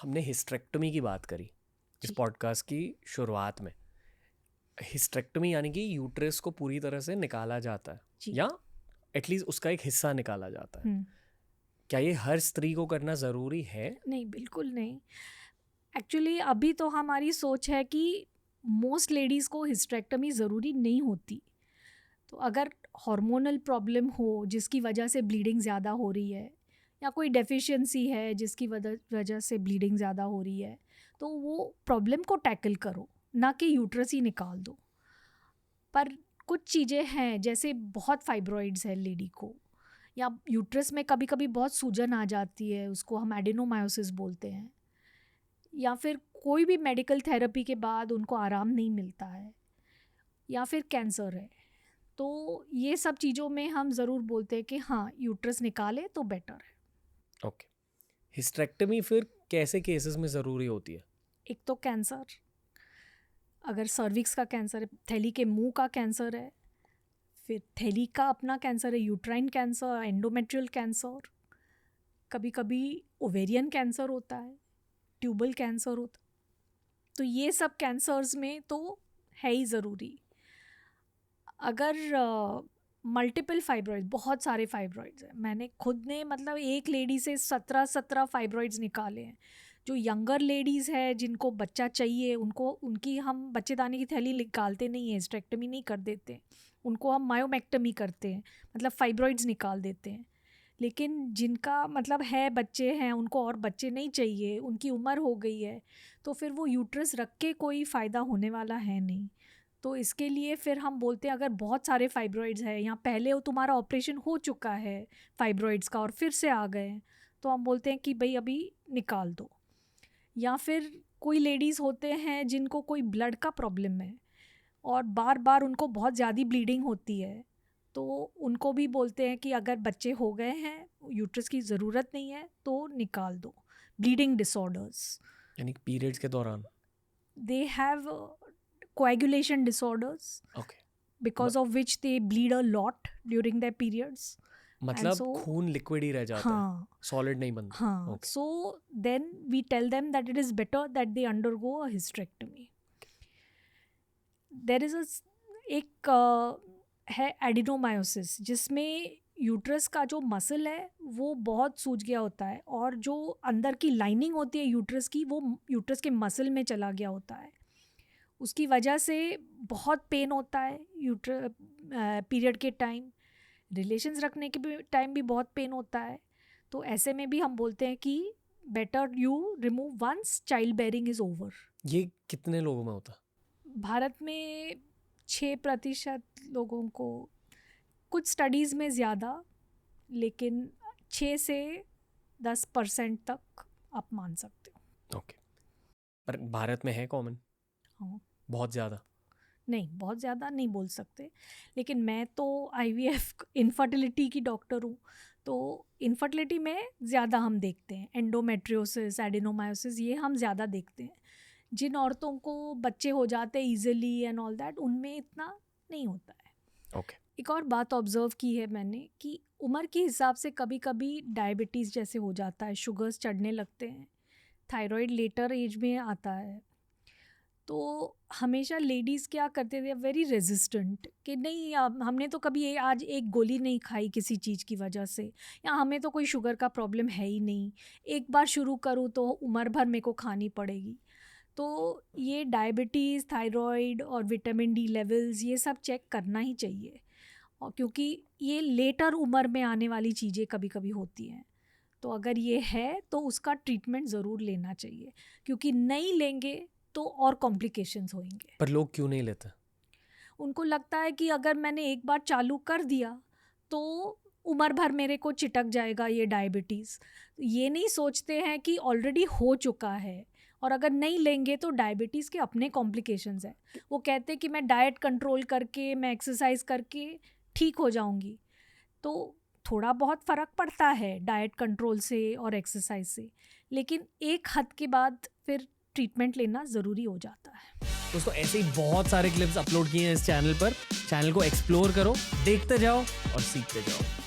हमने हिस्टेरेक्टोमी की बात करी इस पॉडकास्ट की शुरुआत में। हिस्टेरेक्टोमी यानी कि यूट्रस को पूरी तरह से निकाला जाता है या एटलीस्ट उसका एक हिस्सा निकाला जाता है। क्या ये हर स्त्री को करना ज़रूरी है? नहीं, बिल्कुल नहीं। एक्चुअली अभी तो हमारी सोच है कि मोस्ट लेडीज़ को हिस्टेरेक्टोमी ज़रूरी नहीं होती। तो अगर हार्मोनल प्रॉब्लम हो जिसकी वजह से ब्लीडिंग ज़्यादा हो रही है, या कोई डेफिशिएंसी है जिसकी वजह से ब्लीडिंग ज़्यादा हो रही है, तो वो प्रॉब्लम को टैकल करो, ना कि यूट्रस ही निकाल दो। पर कुछ चीज़ें हैं, जैसे बहुत फाइब्रॉइड्स है लेडी को, या यूट्रस में कभी कभी बहुत सूजन आ जाती है, उसको हम एडिनोमायोसिस बोलते हैं, या फिर कोई भी मेडिकल थेरेपी के बाद उनको आराम नहीं मिलता है, या फिर कैंसर है, तो ये सब चीज़ों में हम ज़रूर बोलते हैं कि हाँ, यूट्रस निकाले तो बेटर है। ओके, हिस्टेरेक्टोमी फिर कैसे केसेस में ज़रूरी होती है? एक तो कैंसर, अगर सर्विक्स का कैंसर है, थैली के मुंह का कैंसर है, फिर थैली का अपना कैंसर है, यूट्राइन कैंसर, एंडोमेट्रियल कैंसर, कभी कभी ओवेरियन कैंसर होता है, ट्यूबल कैंसर होता है। तो ये सब कैंसर्स में तो है ही ज़रूरी। अगर मल्टीपल फाइब्रॉइड्स, बहुत सारे फाइब्रॉइड्स हैं, मैंने खुद ने मतलब एक लेडी से 17 फाइब्रॉइड्स निकाले हैं। जो यंगर लेडीज़ है जिनको बच्चा चाहिए, उनकी हम बच्चेदानी की थैली निकालते नहीं है, हिस्टेरेक्टोमी नहीं कर देते, उनको हम मायोमेक्टमी करते हैं, मतलब फाइब्रॉइड्स निकाल देते हैं। लेकिन जिनका मतलब है बच्चे हैं, उनको और बच्चे नहीं चाहिए, उनकी उम्र हो गई है, तो फिर वो यूट्रस रख के कोई फ़ायदा होने वाला है नहीं। तो इसके लिए फिर हम बोलते हैं, अगर बहुत सारे फाइब्रॉइड्स है या पहले वो तुम्हारा ऑपरेशन हो चुका है फाइब्रॉइड्स का और फिर से आ गए, तो हम बोलते हैं कि भाई अभी निकाल दो। या फिर कोई लेडीज़ होते हैं जिनको कोई ब्लड का प्रॉब्लम है और बार बार उनको बहुत ज़्यादा ब्लीडिंग होती है, तो उनको भी बोलते हैं कि अगर बच्चे हो गए हैं, यूट्रस की ज़रूरत नहीं है, तो निकाल दो। ब्लीडिंग डिसऑर्डर्स, यानी पीरियड्स के दौरान they have coagulation disorders, okay, because of which they bleed a lot during their periods. मतलब खून लिक्विड ही रह जाता है, सॉलिड नहीं बनता। हाँ, so then we tell them that it is better that they undergo a hysterectomy. There is एक है एडिनोमायोसिस, जिसमें यूट्रस का जो मसल है वो बहुत सूज गया होता है, और जो अंदर की लाइनिंग होती है यूट्रस की, वो यूट्रस के मसल में चला गया होता है। उसकी वजह से बहुत पेन होता है पीरियड के टाइम, रिलेशंस रखने के टाइम भी बहुत पेन होता है। तो ऐसे में भी हम बोलते हैं कि better you remove once child bearing is over. ये कितने लोगों में होता? भारत में 6% लोगों को, कुछ स्टडीज़ में ज़्यादा, लेकिन 6 से 10% तक आप मान सकते हो। ओके, पर भारत में है कॉमन? हाँ, बहुत ज़्यादा नहीं, बहुत ज़्यादा नहीं बोल सकते, लेकिन मैं तो IVF इनफर्टिलिटी की डॉक्टर हूँ, तो इनफर्टिलिटी में ज़्यादा हम देखते हैं, एंडोमेट्रियोसिस, एडिनोमायोसिस, ये हम ज़्यादा देखते हैं। जिन औरतों को बच्चे हो जाते हैं ईजिली एंड ऑल दैट, उनमें इतना नहीं होता है। ओके, एक और बात ऑब्जर्व की है मैंने कि उम्र के हिसाब से कभी कभी डायबिटीज़ जैसे हो जाता है, शुगर्स चढ़ने लगते हैं, थायराइड लेटर एज में आता है। तो हमेशा लेडीज़ क्या करते थे, वेरी रेजिस्टेंट, कि नहीं हमने तो कभी आज एक गोली नहीं खाई किसी चीज़ की वजह से, या हमें तो कोई शुगर का प्रॉब्लम है ही नहीं, एक बार शुरू करूँ तो उम्र भर मेरे को खानी पड़ेगी। तो ये डायबिटीज़, थायराइड और विटामिन डी लेवल्स, ये सब चेक करना ही चाहिए, और क्योंकि ये लेटर उम्र में आने वाली चीज़ें कभी कभी होती हैं। तो अगर ये है तो उसका ट्रीटमेंट ज़रूर लेना चाहिए, क्योंकि नहीं लेंगे तो और कॉम्प्लिकेशंस होंगे। पर लोग क्यों नहीं लेते? उनको लगता है कि अगर मैंने एक बार चालू कर दिया तो उम्र भर मेरे को चिटक जाएगा ये डायबिटीज़। ये नहीं सोचते हैं कि ऑलरेडी हो चुका है, और अगर नहीं लेंगे तो डायबिटीज़ के अपने कॉम्प्लिकेशंस हैं। वो कहते हैं कि मैं डाइट कंट्रोल करके, मैं एक्सरसाइज करके ठीक हो जाऊंगी, तो थोड़ा बहुत फ़र्क पड़ता है डाइट कंट्रोल से और एक्सरसाइज से, लेकिन एक हद के बाद फिर ट्रीटमेंट लेना ज़रूरी हो जाता है। दोस्तों, ऐसे ही बहुत सारे क्लिप्स अपलोड किए हैं इस चैनल पर। चैनल को एक्सप्लोर करो, देखते जाओ और सीखते जाओ।